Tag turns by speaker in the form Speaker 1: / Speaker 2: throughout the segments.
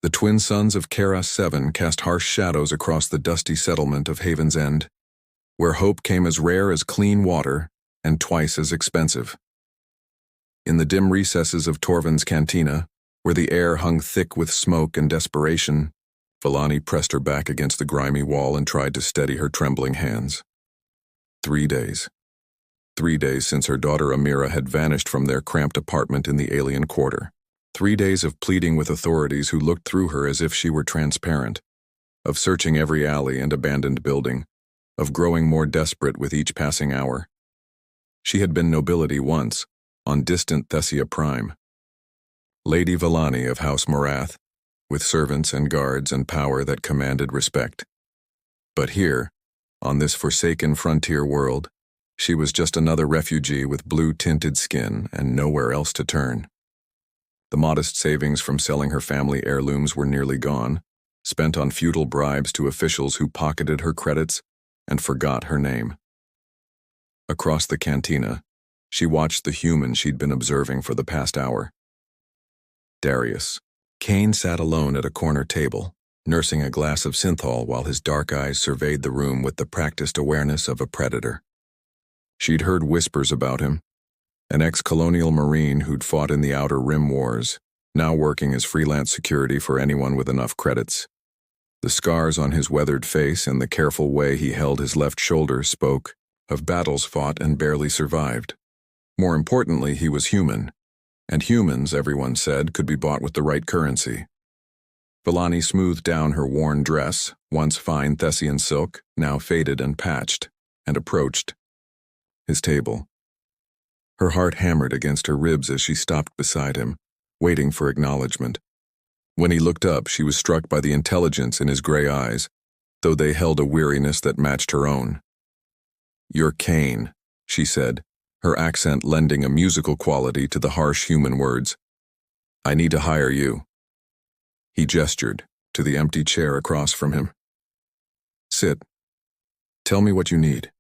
Speaker 1: The twin suns of Kara-7 cast harsh shadows across the dusty settlement of Haven's End, where hope came as rare as clean water and twice as expensive. In the dim recesses of Torvin's cantina, where the air hung thick with smoke and desperation, Vellani pressed her back against the grimy wall and tried to steady her trembling hands. 3 days. 3 days since her daughter Amira had vanished from their cramped apartment in the alien quarter. 3 days of pleading with authorities who looked through her as if she were transparent, of searching every alley and abandoned building, of growing more desperate with each passing hour. She had been nobility once, on distant Thessia Prime. Lady Vellani of House Morath, with servants and guards and power that commanded respect. But here, on this forsaken frontier world, she was just another refugee with blue-tinted skin and nowhere else to turn. The modest savings from selling her family heirlooms were nearly gone, spent on futile bribes to officials who pocketed her credits and forgot her name. Across the cantina, she watched the human she'd been observing for the past hour. Darius. Kane sat alone at a corner table, nursing a glass of synthol while his dark eyes surveyed the room with the practiced awareness of a predator. She'd heard whispers about him, an ex-colonial Marine who'd fought in the Outer Rim Wars, now working as freelance security for anyone with enough credits. The scars on his weathered face and the careful way he held his left shoulder spoke of battles fought and barely survived. More importantly, he was human, and humans, everyone said, could be bought with the right currency. Vellani smoothed down her worn dress, once fine Thessian silk, now faded and patched, and approached his table. Her heart hammered against her ribs as she stopped beside him, waiting for acknowledgement. When he looked up, she was struck by the intelligence in his gray eyes, though they held a weariness that matched her own. "You're Kane," she said, her accent lending a musical quality to the harsh human words. "I need to hire you." He gestured to the empty chair across from him. "Sit. Tell me what you need."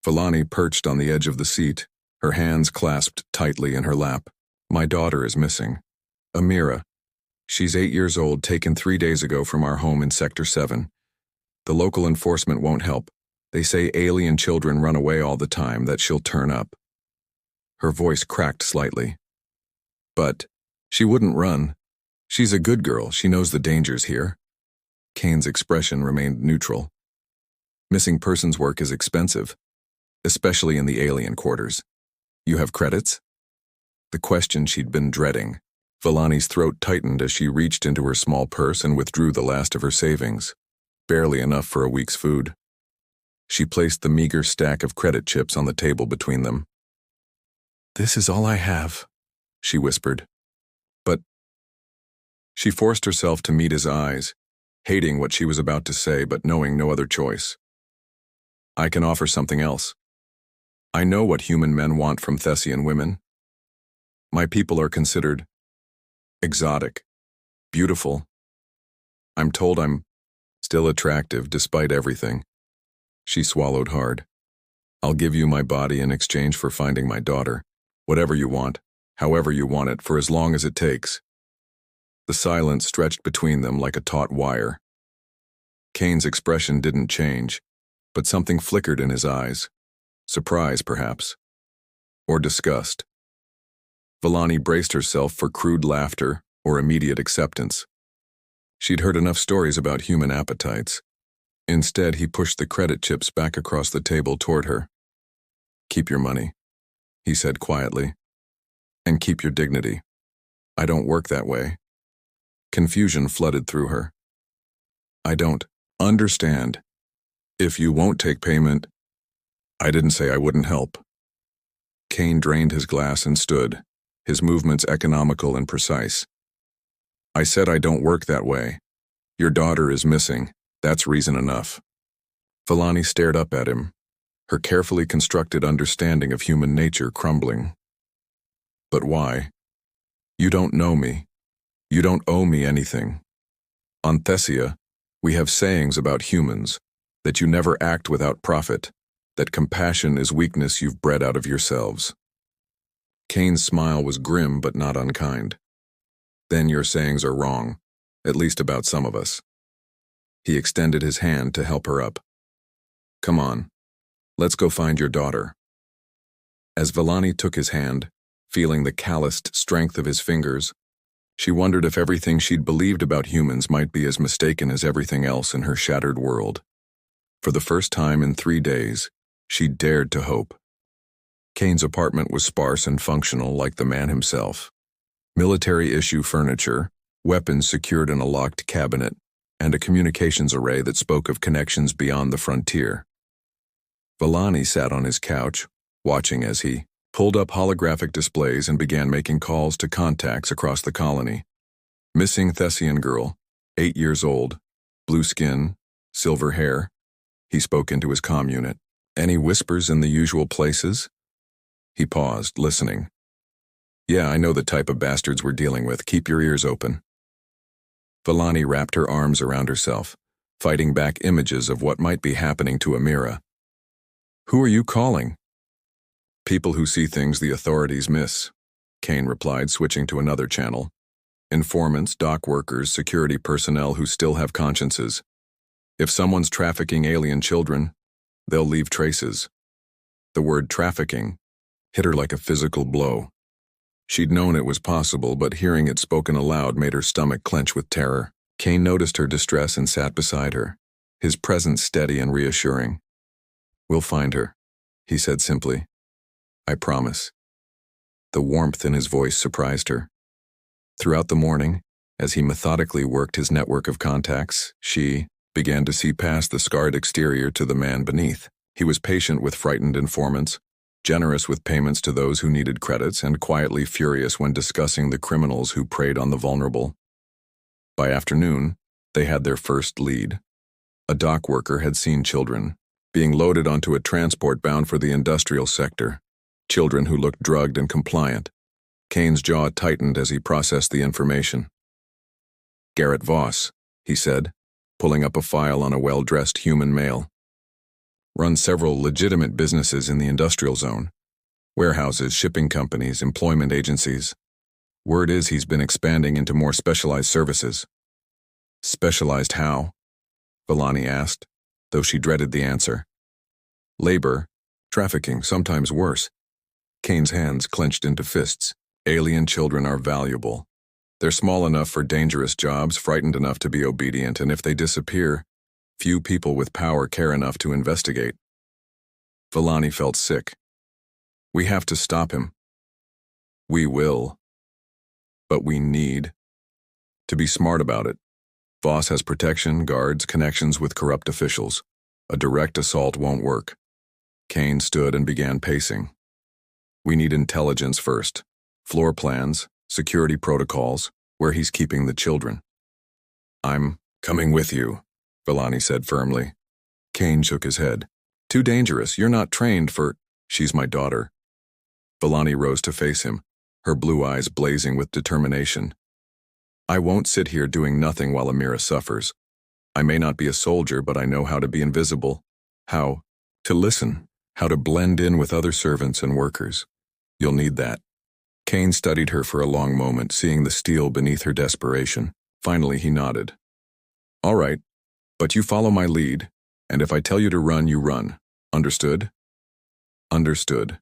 Speaker 1: Vellani perched on the edge of the seat, her hands clasped tightly in her lap. "My daughter is missing. Amira. She's 8 years old, taken 3 days ago from our home in Sector 7. The local enforcement won't help. They say alien children run away all the time, that she'll turn up." Her voice cracked slightly. "But she wouldn't run. She's a good girl. She knows the dangers here." Kane's expression remained neutral. "Missing persons work is expensive, especially in the alien quarters. You have credits?" The question she'd been dreading. Vellani's throat tightened as she reached into her small purse and withdrew the last of her savings, barely enough for a week's food. She placed the meager stack of credit chips on the table between them. "This is all I have," she whispered. "But—" She forced herself to meet his eyes, hating what she was about to say but knowing no other choice. "I can offer something else. I know what human men want from Thessian women. My people are considered exotic, beautiful. I'm told I'm still attractive despite everything." She swallowed hard. "I'll give you my body in exchange for finding my daughter. Whatever you want, however you want it, for as long as it takes." The silence stretched between them like a taut wire. Kane's expression didn't change, but something flickered in his eyes. Surprise, perhaps. Or disgust. Vellani braced herself for crude laughter or immediate acceptance. She'd heard enough stories about human appetites. Instead, he pushed the credit chips back across the table toward her. "Keep your money," he said quietly. "And keep your dignity. I don't work that way." Confusion flooded through her. "I don't understand. If you won't take payment—" "I didn't say I wouldn't help." Kane drained his glass and stood, his movements economical and precise. "I said I don't work that way. Your daughter is missing. That's reason enough." Vellani stared up at him, her carefully constructed understanding of human nature crumbling. "But why? You don't know me. You don't owe me anything. On Thessia, we have sayings about humans, that you never act without profit, that compassion is weakness you've bred out of yourselves." Kane's smile was grim but not unkind. Then your sayings are wrong, at least about some of us. He extended his hand to help her up. Come on, let's go find your daughter. As Villani took his hand, feeling the calloused strength of his fingers, she wondered if everything she'd believed about humans might be as mistaken as everything else in her shattered world. For the first time in 3 days, she dared to hope. Kane's apartment was sparse and functional like the man himself. Military-issue furniture, weapons secured in a locked cabinet, and a communications array that spoke of connections beyond the frontier. Villani sat on his couch, watching as he pulled up holographic displays and began making calls to contacts across the colony. Missing Thessian girl, 8 years old, blue skin, silver hair. He spoke into his comm unit. Any whispers in the usual places? He paused, listening. Yeah, I know the type of bastards we're dealing with. Keep your ears open. Villani wrapped her arms around herself, fighting back images of what might be happening to Amira. Who are you calling? People who see things the authorities miss, Kane replied, switching to another channel. Informants, dock workers, security personnel who still have consciences. If someone's trafficking alien children, they'll leave traces. The word trafficking hit her like a physical blow. She'd known it was possible, but hearing it spoken aloud made her stomach clench with terror. Kane noticed her distress and sat beside her, his presence steady and reassuring. We'll find her, he said simply. I promise. The warmth in his voice surprised her. Throughout the morning, as he methodically worked his network of contacts, she began to see past the scarred exterior to the man beneath. He was patient with frightened informants, generous with payments to those who needed credits, and quietly furious when discussing the criminals who preyed on the vulnerable. By afternoon, they had their first lead. A dock worker had seen children being loaded onto a transport bound for the industrial sector, children who looked drugged and compliant. Kane's jaw tightened as he processed the information. Garrett Voss, he said, pulling up a file on a well-dressed human male. Runs several legitimate businesses in the industrial zone. Warehouses, shipping companies, employment agencies. Word is he's been expanding into more specialized services. Specialized how? Villani asked, though she dreaded the answer. Labor, trafficking, sometimes worse. Kane's hands clenched into fists. Alien children are valuable. They're small enough for dangerous jobs, frightened enough to be obedient, and if they disappear, few people with power care enough to investigate. Villani felt sick. We have to stop him. We will. But we need to be smart about it. Voss has protection, guards, connections with corrupt officials. A direct assault won't work. Kane stood and began pacing. We need intelligence first. Floor plans, security protocols, where he's keeping the children. I'm coming with you, Villani said firmly. Kane shook his head. Too dangerous. You're not trained for... She's my daughter. Villani rose to face him, her blue eyes blazing with determination. I won't sit here doing nothing while Amira suffers. I may not be a soldier, but I know how to be invisible, how to listen, how to blend in with other servants and workers. You'll need that. Kane studied her for a long moment, seeing the steel beneath her desperation. Finally, he nodded. All right, but you follow my lead, and if I tell you to run, you run. Understood? Understood.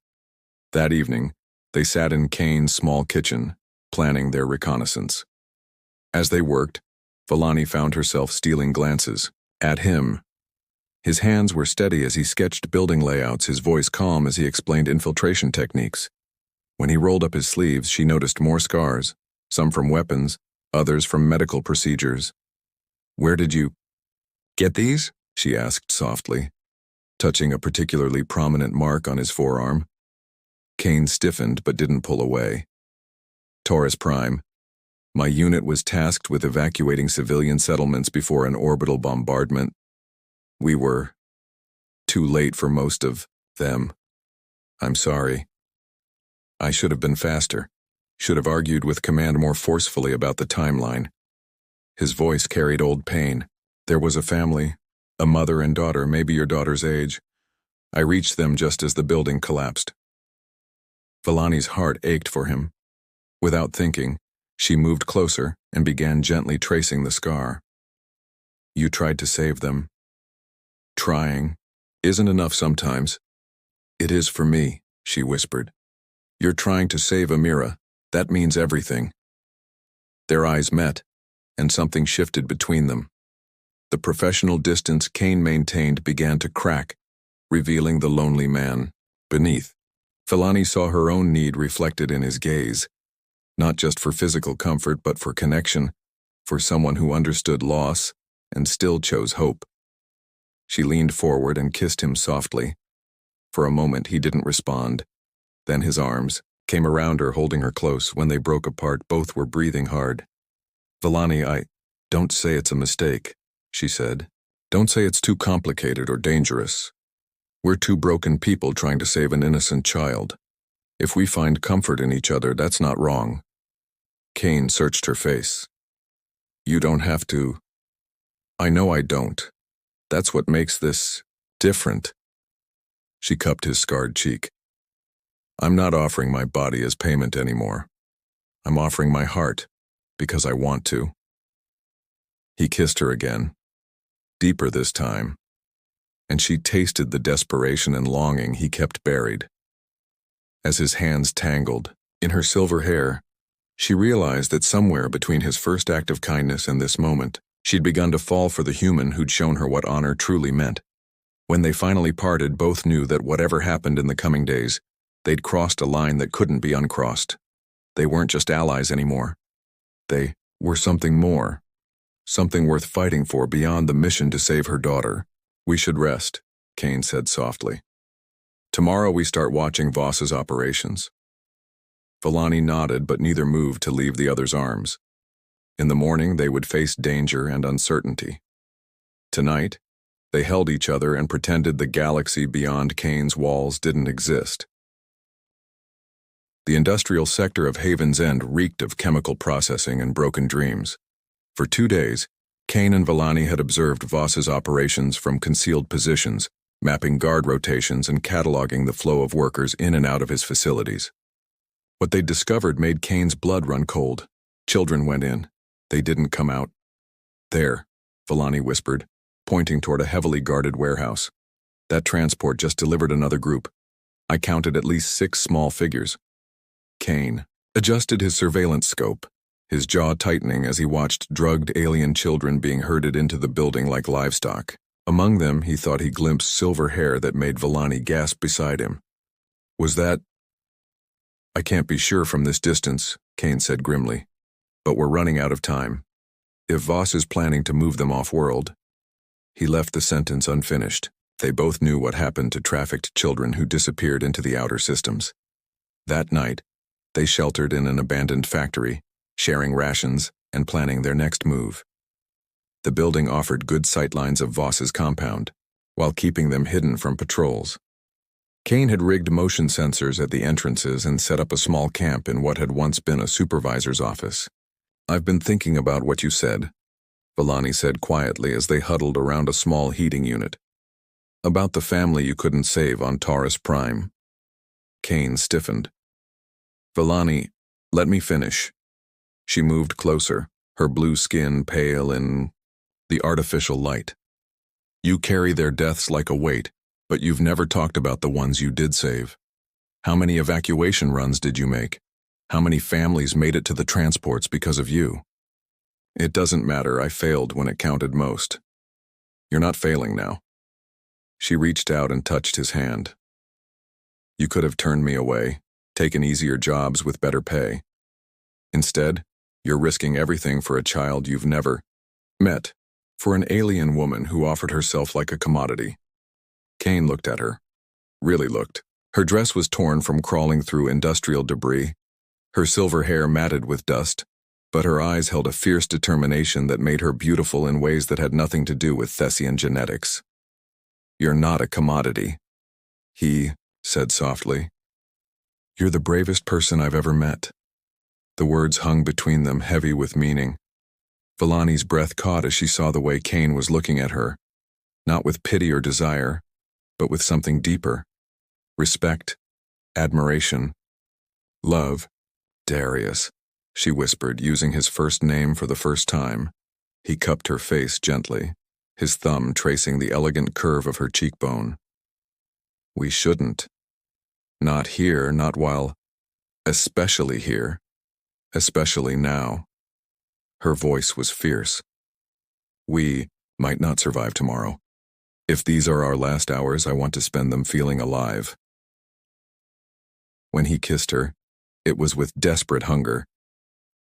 Speaker 1: That evening, they sat in Kane's small kitchen, planning their reconnaissance. As they worked, Villani found herself stealing glances at him. His hands were steady as he sketched building layouts, his voice calm as he explained infiltration techniques. When he rolled up his sleeves, she noticed more scars, some from weapons, others from medical procedures. Where did you get these? She asked softly, touching a particularly prominent mark on his forearm. Kane stiffened but didn't pull away. Taurus Prime. My unit was tasked with evacuating civilian settlements before an orbital bombardment. We were too late for most of them. I'm sorry. I should have been faster, should have argued with command more forcefully about the timeline. His voice carried old pain. There was a family, a mother and daughter, maybe your daughter's age. I reached them just as the building collapsed. Villani's heart ached for him. Without thinking, She moved closer and began gently tracing the scar. You tried to save them. Trying isn't enough sometimes. It is for me, she whispered. You're trying to save Amira. That means everything. Their eyes met, and something shifted between them. The professional distance Kane maintained began to crack, revealing the lonely man beneath. Vellani saw her own need reflected in his gaze, not just for physical comfort but for connection, for someone who understood loss and still chose hope. She leaned forward and kissed him softly. For a moment he didn't respond. Then his arms came around her, holding her close. When they broke apart, both were breathing hard. Vellani, don't say it's a mistake, she said. Don't say it's too complicated or dangerous. We're two broken people trying to save an innocent child. If we find comfort in each other, that's not wrong. Kane searched her face. You don't have to. I know I don't. That's what makes this different. She cupped his scarred cheek. I'm not offering my body as payment anymore. I'm offering my heart, because I want to. He kissed her again, deeper this time, and she tasted the desperation and longing he kept buried. As his hands tangled in her silver hair, she realized that somewhere between his first act of kindness and this moment, she'd begun to fall for the human who'd shown her what honor truly meant. When they finally parted, both knew that whatever happened in the coming days, they'd crossed a line that couldn't be uncrossed. They weren't just allies anymore. They were something more, something worth fighting for beyond the mission to save her daughter. We should rest, Kane said softly. Tomorrow we start watching Voss's operations. Vellani nodded, but neither moved to leave the other's arms. In the morning, they would face danger and uncertainty. Tonight, they held each other and pretended the galaxy beyond Kane's walls didn't exist. The industrial sector of Haven's End reeked of chemical processing and broken dreams. For 2 days, Kane and Vellani had observed Voss's operations from concealed positions, mapping guard rotations and cataloging the flow of workers in and out of his facilities. What they'd discovered made Kane's blood run cold. Children went in. They didn't come out. There, Vellani whispered, pointing toward a heavily guarded warehouse. That transport just delivered another group. I counted at least 6 small figures. Kane adjusted his surveillance scope, his jaw tightening as he watched drugged alien children being herded into the building like livestock. Among them, he thought he glimpsed silver hair that made Vellani gasp beside him. Was that? I can't be sure from this distance, Kane said grimly, but we're running out of time. If Voss is planning to move them off-world. He left the sentence unfinished. They both knew what happened to trafficked children who disappeared into the outer systems. That night, they sheltered in an abandoned factory, sharing rations and planning their next move. The building offered good sightlines of Voss's compound, while keeping them hidden from patrols. Kane had rigged motion sensors at the entrances and set up a small camp in what had once been a supervisor's office. I've been thinking about what you said, Vellani said quietly as they huddled around a small heating unit. About the family you couldn't save on Taurus Prime. Kane stiffened. Vellani, let me finish. She moved closer, her blue skin pale in the artificial light. You carry their deaths like a weight, but you've never talked about the ones you did save. How many evacuation runs did you make? How many families made it to the transports because of you? It doesn't matter, I failed when it counted most. You're not failing now. She reached out and touched his hand. You could have turned me away, taken easier jobs with better pay. Instead, you're risking everything for a child you've never met, for an alien woman who offered herself like a commodity. Kane looked at her. Really looked. Her dress was torn from crawling through industrial debris, her silver hair matted with dust, but her eyes held a fierce determination that made her beautiful in ways that had nothing to do with Thessian genetics. You're not a commodity, he said softly. You're the bravest person I've ever met. The words hung between them, heavy with meaning. Vellani's breath caught as she saw the way Kane was looking at her, not with pity or desire, but with something deeper. Respect, admiration, love. Darius, she whispered, using his first name for the first time. He cupped her face gently, his thumb tracing the elegant curve of her cheekbone. We shouldn't. Not here, not while... Especially here. Especially now. Her voice was fierce. We might not survive tomorrow. If these are our last hours, I want to spend them feeling alive. When he kissed her, it was with desperate hunger.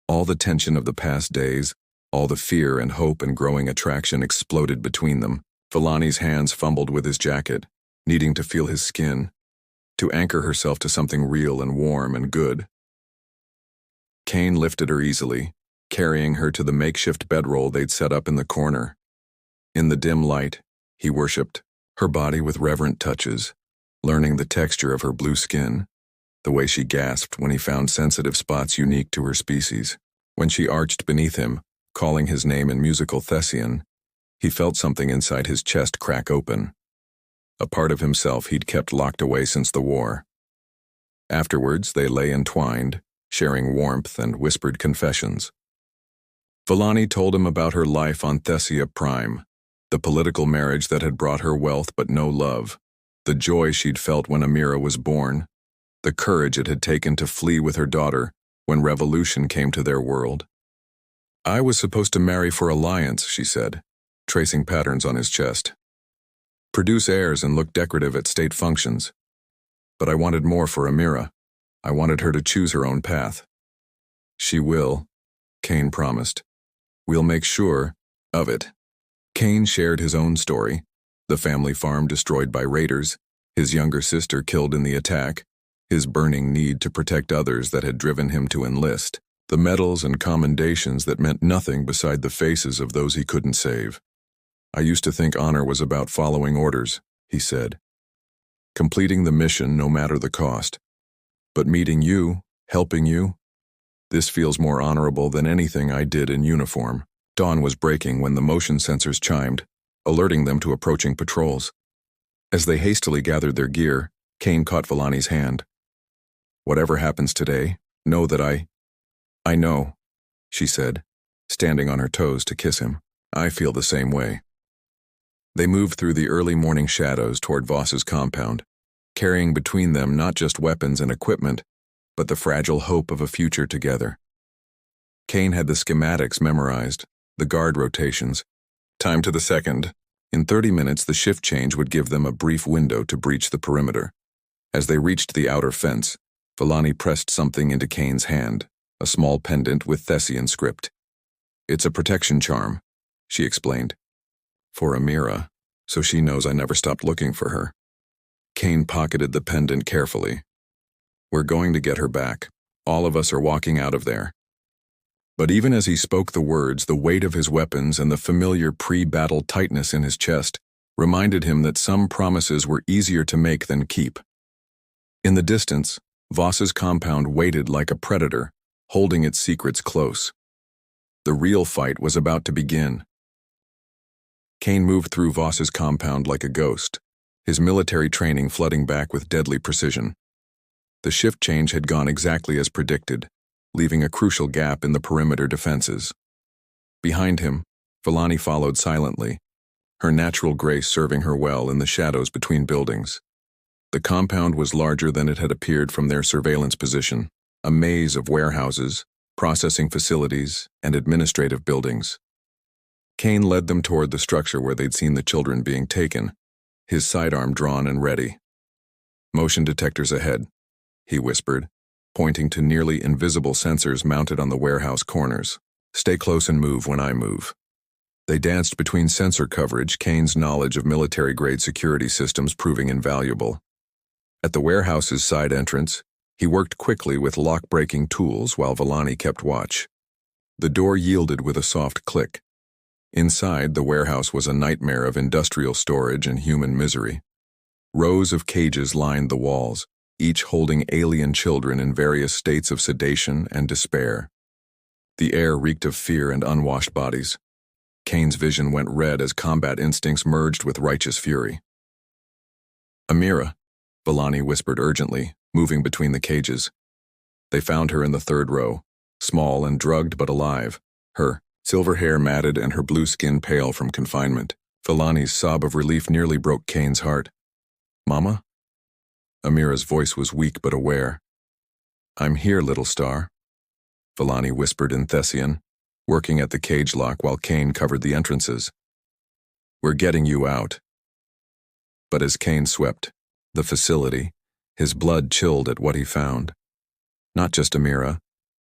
Speaker 1: All the tension of the past days, all the fear and hope and growing attraction exploded between them. Villani's hands fumbled with his jacket, needing to feel his skin, to anchor herself to something real and warm and good. Kane lifted her easily, carrying her to the makeshift bedroll they'd set up in the corner. In the dim light, he worshipped her body with reverent touches, learning the texture of her blue skin, the way she gasped when he found sensitive spots unique to her species. When she arched beneath him, calling his name in musical Thessian, he felt something inside his chest crack open. A part of himself he'd kept locked away since the war. Afterwards, they lay entwined, sharing warmth and whispered confessions. Villani told him about her life on Thessia Prime, the political marriage that had brought her wealth but no love, the joy she'd felt when Amira was born, the courage it had taken to flee with her daughter when revolution came to their world. I was supposed to marry for alliance, she said, tracing patterns on his chest. Produce heirs and look decorative at state functions. But I wanted more for Amira. I wanted her to choose her own path. She will, Kane promised. We'll make sure of it. Kane shared his own story, the family farm destroyed by raiders, his younger sister killed in the attack, his burning need to protect others that had driven him to enlist, the medals and commendations that meant nothing beside the faces of those he couldn't save. I used to think honor was about following orders, he said. Completing the mission no matter the cost. But meeting you, helping you, this feels more honorable than anything I did in uniform. Dawn was breaking when the motion sensors chimed, alerting them to approaching patrols. As they hastily gathered their gear, Kane caught Villani's hand. Whatever happens today, know that I know, she said, standing on her toes to kiss him. I feel the same way. They moved through the early morning shadows toward Voss's compound, carrying between them not just weapons and equipment, but the fragile hope of a future together. Kane had the schematics memorized, the guard rotations. Time to the second. In 30 minutes, the shift change would give them a brief window to breach the perimeter. As they reached the outer fence, Villani pressed something into Kane's hand, a small pendant with Thessian script. It's a protection charm, she explained. For Amira, so she knows I never stopped looking for her. Kane pocketed the pendant carefully. We're going to get her back. All of us are walking out of there. But even as he spoke the words, the weight of his weapons and the familiar pre-battle tightness in his chest reminded him that some promises were easier to make than keep. In the distance, Voss's compound waited like a predator, holding its secrets close. The real fight was about to begin. Kane moved through Voss's compound like a ghost, his military training flooding back with deadly precision. The shift change had gone exactly as predicted, leaving a crucial gap in the perimeter defenses. Behind him, Villani followed silently, her natural grace serving her well in the shadows between buildings. The compound was larger than it had appeared from their surveillance position, a maze of warehouses, processing facilities, and administrative buildings. Kane led them toward the structure where they'd seen the children being taken, his sidearm drawn and ready. Motion detectors ahead, he whispered, pointing to nearly invisible sensors mounted on the warehouse corners. Stay close and move when I move. They danced between sensor coverage, Kane's knowledge of military-grade security systems proving invaluable. At the warehouse's side entrance, he worked quickly with lock-breaking tools while Villani kept watch. The door yielded with a soft click. Inside, the warehouse was a nightmare of industrial storage and human misery. Rows of cages lined the walls, each holding alien children in various states of sedation and despair. The air reeked of fear and unwashed bodies. Kane's vision went red as combat instincts merged with righteous fury. Amira, Villani whispered urgently, moving between the cages. They found her in the third row, small and drugged but alive, her silver hair matted and her blue skin pale from confinement. Villani's sob of relief nearly broke Kane's heart. "Mama?" Amira's voice was weak but aware. "I'm here, little star," Villani whispered in Thessian, working at the cage lock while Kane covered the entrances. "We're getting you out." But as Kane swept the facility, his blood chilled at what he found. Not just Amira,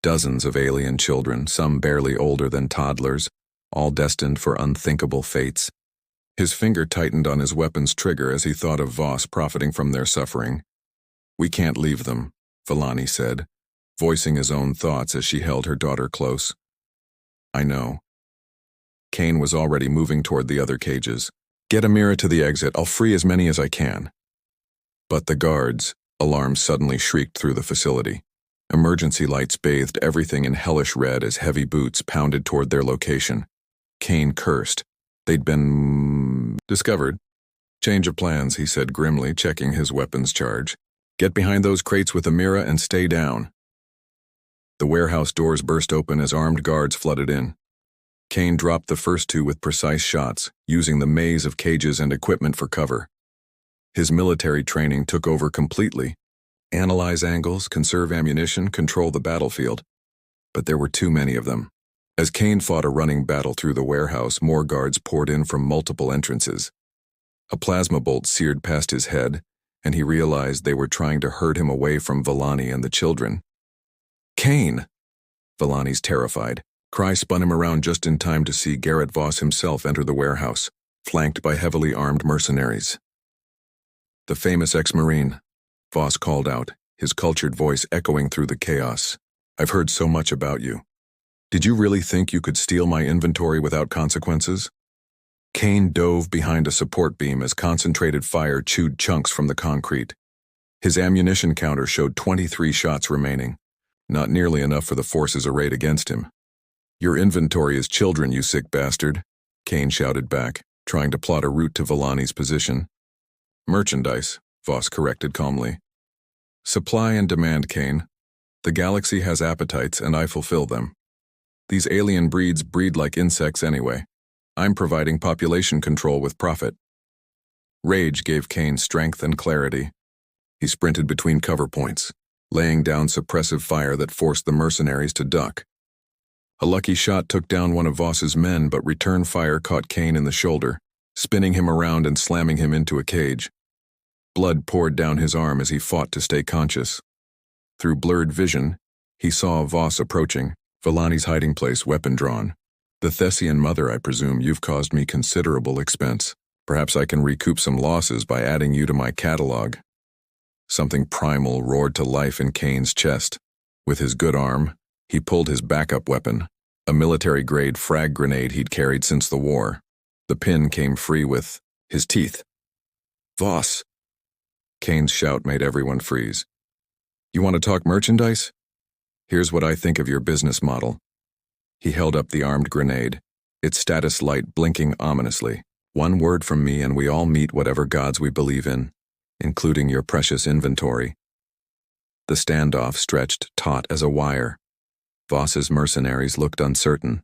Speaker 1: dozens of alien children, some barely older than toddlers, all destined for unthinkable fates. His finger tightened on his weapon's trigger as he thought of Voss profiting from their suffering. "We can't leave them," Villani said, voicing his own thoughts as she held her daughter close. "I know." Kane was already moving toward the other cages. "Get Amira to the exit. I'll free as many as I can." But the guards' alarms suddenly shrieked through the facility. Emergency lights bathed everything in hellish red as heavy boots pounded toward their location. Kane cursed. They'd been discovered. "Change of plans," he said grimly, checking his weapons charge. "Get behind those crates with Amira and stay down." The warehouse doors burst open as armed guards flooded in. Kane dropped the first two with precise shots, using the maze of cages and equipment for cover. His military training took over completely. Analyze angles, conserve ammunition, control the battlefield. But there were too many of them. As Kane fought a running battle through the warehouse, more guards poured in from multiple entrances. A plasma bolt seared past his head, and he realized they were trying to herd him away from Villani and the children. "Kane!" Villani's terrified. Cry spun him around just in time to see Garrett Voss himself enter the warehouse, flanked by heavily armed mercenaries. "The famous ex-Marine," Voss called out, his cultured voice echoing through the chaos. "I've heard so much about you. Did you really think you could steal my inventory without consequences?" Kane dove behind a support beam as concentrated fire chewed chunks from the concrete. His ammunition counter showed 23 shots remaining, not nearly enough for the forces arrayed against him. "Your inventory is children, you sick bastard," Kane shouted back, trying to plot a route to Villani's position. "Merchandise," Voss corrected calmly. "Supply and demand, Kane. The galaxy has appetites and I fulfill them. These alien breeds breed like insects anyway. I'm providing population control with profit." Rage gave Kane strength and clarity. He sprinted between cover points, laying down suppressive fire that forced the mercenaries to duck. A lucky shot took down one of Voss's men, but return fire caught Kane in the shoulder, spinning him around and slamming him into a cage. Blood poured down his arm as he fought to stay conscious. Through blurred vision, he saw Voss approaching, Villani's hiding place, weapon drawn. "The Thessian mother, I presume you've caused me considerable expense. Perhaps I can recoup some losses by adding you to my catalog." Something primal roared to life in Kane's chest. With his good arm, he pulled his backup weapon, a military-grade frag grenade he'd carried since the war. The pin came free with his teeth. "Voss!" Kane's shout made everyone freeze. "You want to talk merchandise? Here's what I think of your business model." He held up the armed grenade, its status light blinking ominously. "One word from me and we all meet whatever gods we believe in, including your precious inventory." The standoff stretched taut as a wire. Voss's mercenaries looked uncertain.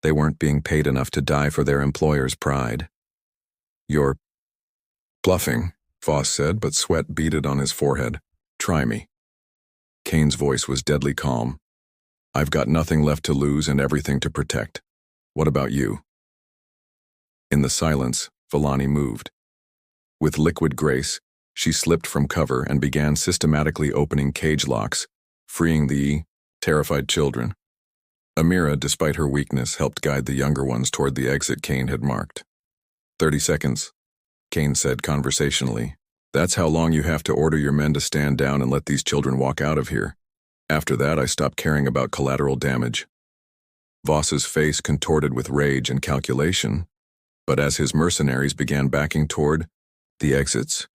Speaker 1: They weren't being paid enough to die for their employer's pride. "You're bluffing," Voss said, but sweat beaded on his forehead. "Try me." Kane's voice was deadly calm. "I've got nothing left to lose and everything to protect. What about you?" In the silence, Villani moved. With liquid grace, she slipped from cover and began systematically opening cage locks, freeing the terrified children. Amira, despite her weakness, helped guide the younger ones toward the exit Kane had marked. 30 seconds, Kane said conversationally. "That's how long you have to order your men to stand down and let these children walk out of here. After that, I stop caring about collateral damage." Voss's face contorted with rage and calculation, but as his mercenaries began backing toward the exits,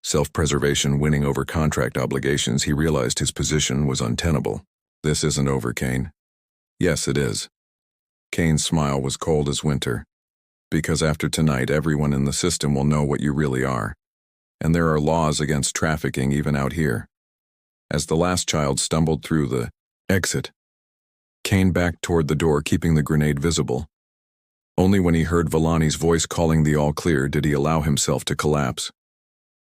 Speaker 1: self-preservation winning over contract obligations, he realized his position was untenable. "This isn't over, Kane." "Yes, it is." Kane's smile was cold as winter. "Because after tonight, everyone in the system will know what you really are. And there are laws against trafficking even out here." As the last child stumbled through the exit, Kane backed toward the door, keeping the grenade visible. Only when he heard Villani's voice calling the all-clear did he allow himself to collapse.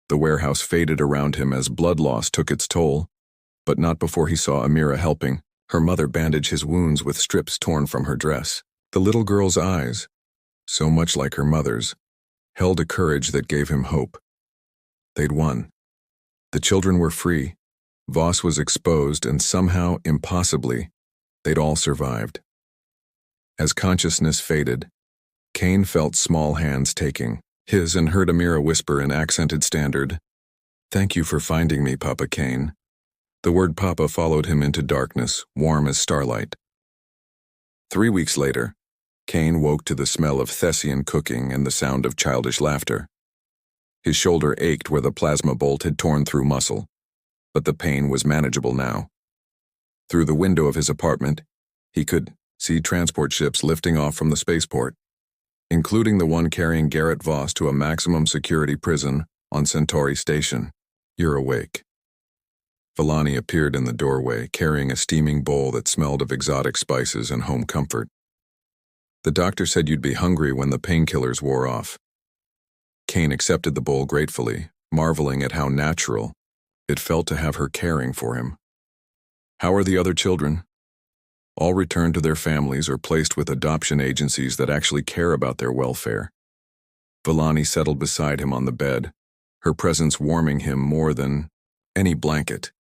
Speaker 1: The warehouse faded around him as blood loss took its toll, but not before he saw Amira helping, her mother bandage his wounds with strips torn from her dress. The little girl's eyes, so much like her mother's, held a courage that gave him hope. They'd won. The children were free. Voss was exposed, and somehow, impossibly, they'd all survived. As consciousness faded, Kane felt small hands taking his and heard Amira whisper in accented standard, "Thank you for finding me, Papa Kane." The word Papa followed him into darkness, warm as starlight. 3 weeks later, Kane woke to the smell of Thessian cooking and the sound of childish laughter. His shoulder ached where the plasma bolt had torn through muscle, but the pain was manageable now. Through the window of his apartment, he could see transport ships lifting off from the spaceport, including the one carrying Garrett Voss to a maximum security prison on Centauri Station. "You're awake." Villani appeared in the doorway, carrying a steaming bowl that smelled of exotic spices and home comfort. "The doctor said you'd be hungry when the painkillers wore off." Kane accepted the bowl gratefully, marveling at how natural it felt to have her caring for him. "How are the other children?" "All returned to their families or placed with adoption agencies that actually care about their welfare." Villani settled beside him on the bed, her presence warming him more than any blanket.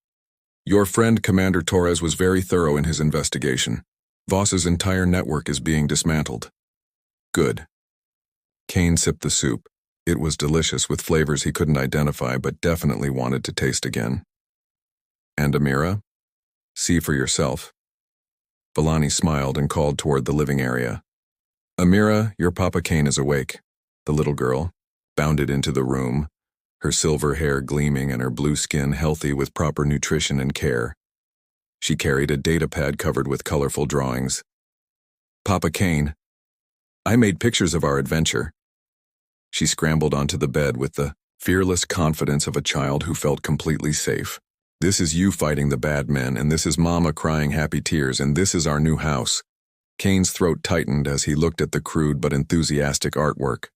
Speaker 1: "Your friend Commander Torres was very thorough in his investigation. Voss's entire network is being dismantled." "Good." Kane sipped the soup. It was delicious with flavors he couldn't identify but definitely wanted to taste again. "And Amira? See for yourself." Villani smiled and called toward the living area. "Amira, your Papa Kane is awake." The little girl bounded into the room, her silver hair gleaming and her blue skin healthy with proper nutrition and care. She carried a datapad covered with colorful drawings. "Papa Kane, I made pictures of our adventure." She scrambled onto the bed with the fearless confidence of a child who felt completely safe. "This is you fighting the bad men, and this is Mama crying happy tears, and this is our new house." Kane's throat tightened as he looked at the crude but enthusiastic artwork.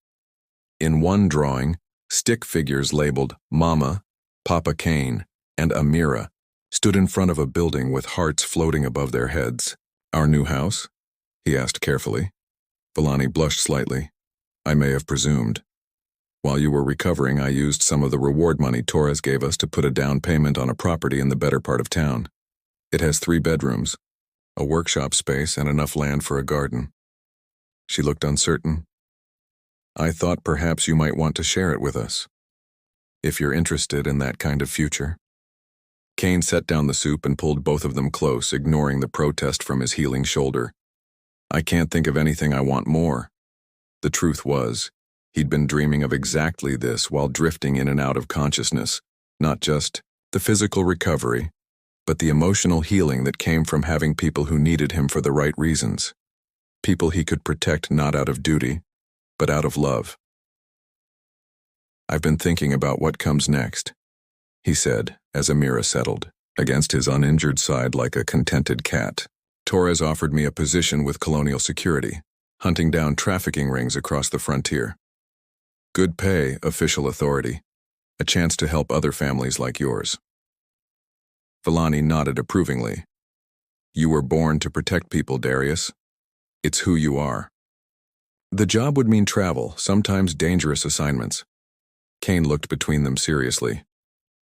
Speaker 1: In one drawing, stick figures labeled Mama, Papa Kane, and Amira stood in front of a building with hearts floating above their heads. "Our new house?" he asked carefully. Villani blushed slightly. "I may have presumed. While you were recovering, I used some of the reward money Torres gave us to put a down payment on a property in the better part of town. It has 3 bedrooms, a workshop space, and enough land for a garden." She looked uncertain. "I thought perhaps you might want to share it with us, if you're interested in that kind of future." Kane set down the soup and pulled both of them close, ignoring the protest from his healing shoulder. "I can't think of anything I want more." The truth was, he'd been dreaming of exactly this while drifting in and out of consciousness, not just the physical recovery, but the emotional healing that came from having people who needed him for the right reasons. People he could protect not out of duty, but out of love. "I've been thinking about what comes next," he said, as Amira settled against his uninjured side like a contented cat. "Torres offered me a position with Colonial Security, hunting down trafficking rings across the frontier. Good pay, official authority, a chance to help other families like yours." Villani nodded approvingly. "You were born to protect people, Darius. It's who you are." The job would mean travel, sometimes dangerous assignments. Kane looked between them seriously.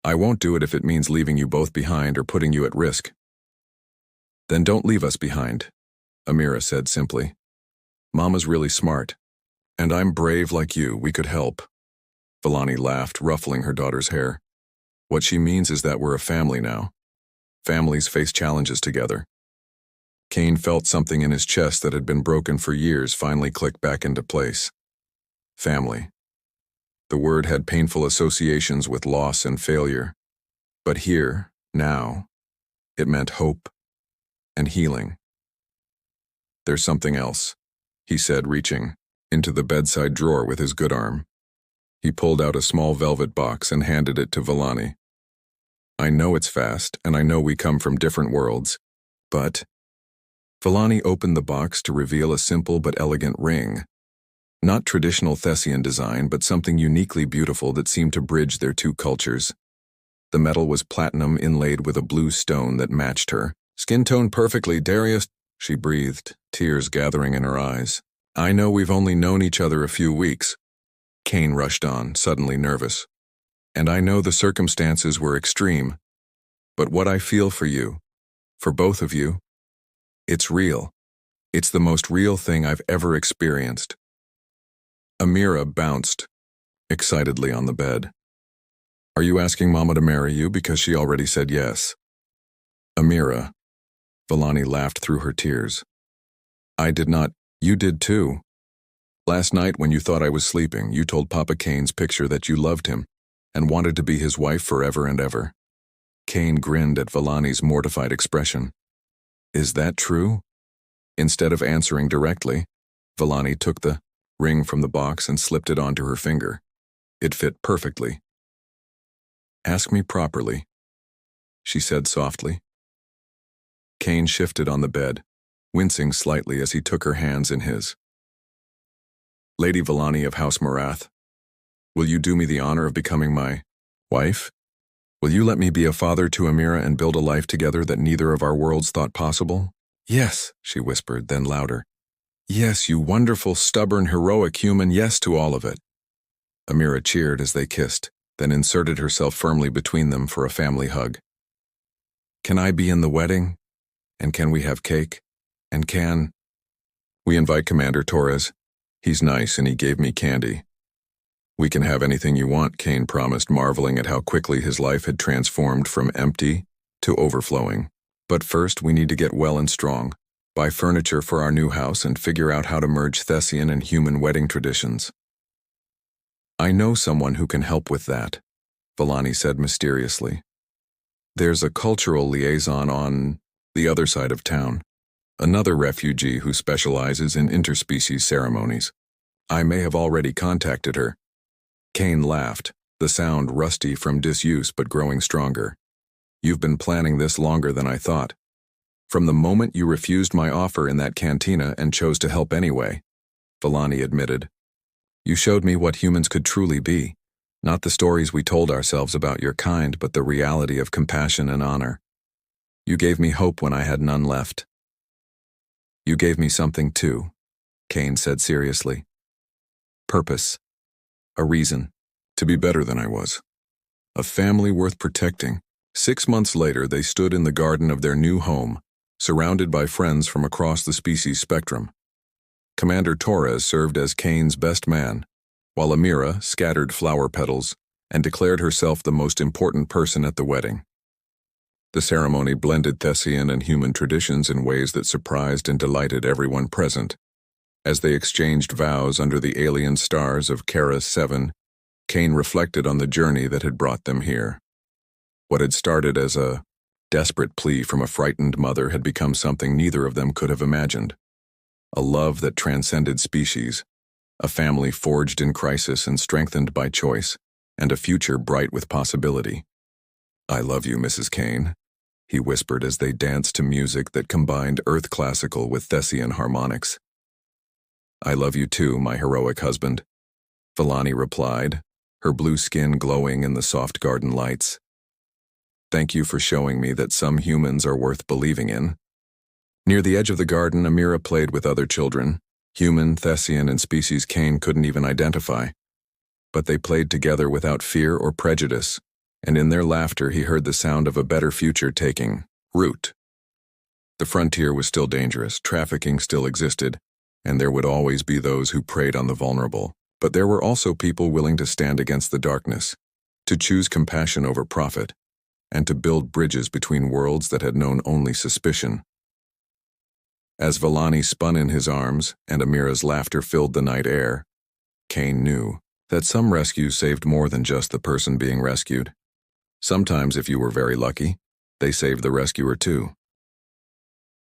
Speaker 1: "I won't do it if it means leaving you both behind or putting you at risk." "Then don't leave us behind," Amira said simply. "Mama's really smart. And I'm brave like you. We could help." Villani laughed, ruffling her daughter's hair. "What she means is that we're a family now. Families face challenges together." Kane felt something in his chest that had been broken for years finally click back into place. Family. The word had painful associations with loss and failure. But here, now, it meant hope and healing. "There's something else," he said, reaching into the bedside drawer with his good arm. He pulled out a small velvet box and handed it to Villani. "I know it's fast, and I know we come from different worlds, but Villani opened the box to reveal a simple but elegant ring. Not traditional Thessian design, but something uniquely beautiful that seemed to bridge their two cultures. The metal was platinum inlaid with a blue stone that matched her skin tone perfectly. Darius, she breathed, tears gathering in her eyes. I know we've only known each other a few weeks. Kane rushed on, suddenly nervous. And I know the circumstances were extreme. But what I feel for you, for both of you, it's real. It's the most real thing I've ever experienced. Amira bounced excitedly on the bed. Are you asking Mama to marry you because she already said yes? Amira. Villani laughed through her tears. I did not. You did too. Last night when you thought I was sleeping, you told Papa Kane's picture that you loved him and wanted to be his wife forever and ever. Kane grinned at Villani's mortified expression. Is that true? Instead of answering directly, Villani took the ring from the box and slipped it onto her finger. It fit perfectly. Ask me properly, she said softly. Kane shifted on the bed, wincing slightly as he took her hands in his. Lady Villani of House Marath, will you do me the honor of becoming my wife? Will you let me be a father to Amira and build a life together that neither of our worlds thought possible? Yes, she whispered, then louder. Yes, you wonderful, stubborn, heroic human, yes to all of it. Amira cheered as they kissed, then inserted herself firmly between them for a family hug. Can I be in the wedding? And can we have cake? And can we invite Commander Torres? He's nice and he gave me candy. We can have anything you want, Kane promised, marveling at how quickly his life had transformed from empty to overflowing. But first we need to get well and strong, buy furniture for our new house and figure out how to merge Thessian and human wedding traditions. I know someone who can help with that, Villani said mysteriously. There's a cultural liaison on the other side of town, another refugee who specializes in interspecies ceremonies. I may have already contacted her. Kane laughed, the sound rusty from disuse but growing stronger. You've been planning this longer than I thought. From the moment you refused my offer in that cantina and chose to help anyway, Villani admitted. You showed me what humans could truly be, not the stories we told ourselves about your kind, but the reality of compassion and honor. You gave me hope when I had none left. You gave me something too, Kane said seriously. Purpose. A reason to be better than I was. A family worth protecting. 6 months later, they stood in the garden of their new home, surrounded by friends from across the species spectrum. Commander Torres served as Kane's best man, while Amira scattered flower petals and declared herself the most important person at the wedding. The ceremony blended Thessian and human traditions in ways that surprised and delighted everyone present. As they exchanged vows under the alien stars of Keras 7, Kane reflected on the journey that had brought them here. What had started as a desperate plea from a frightened mother had become something neither of them could have imagined. A love that transcended species, a family forged in crisis and strengthened by choice, and a future bright with possibility. I love you, Mrs. Kane, he whispered as they danced to music that combined Earth classical with Thessian harmonics. I love you too, my heroic husband, Villani replied, her blue skin glowing in the soft garden lights. Thank you for showing me that some humans are worth believing in. Near the edge of the garden, Amira played with other children, human, Thessian, and species Kane couldn't even identify. But they played together without fear or prejudice, and in their laughter he heard the sound of a better future taking root. The frontier was still dangerous, trafficking still existed, and there would always be those who preyed on the vulnerable. But there were also people willing to stand against the darkness, to choose compassion over profit, and to build bridges between worlds that had known only suspicion. As Villani spun in his arms and Amira's laughter filled the night air, Kane knew that some rescues saved more than just the person being rescued. Sometimes, if you were very lucky, they saved the rescuer too.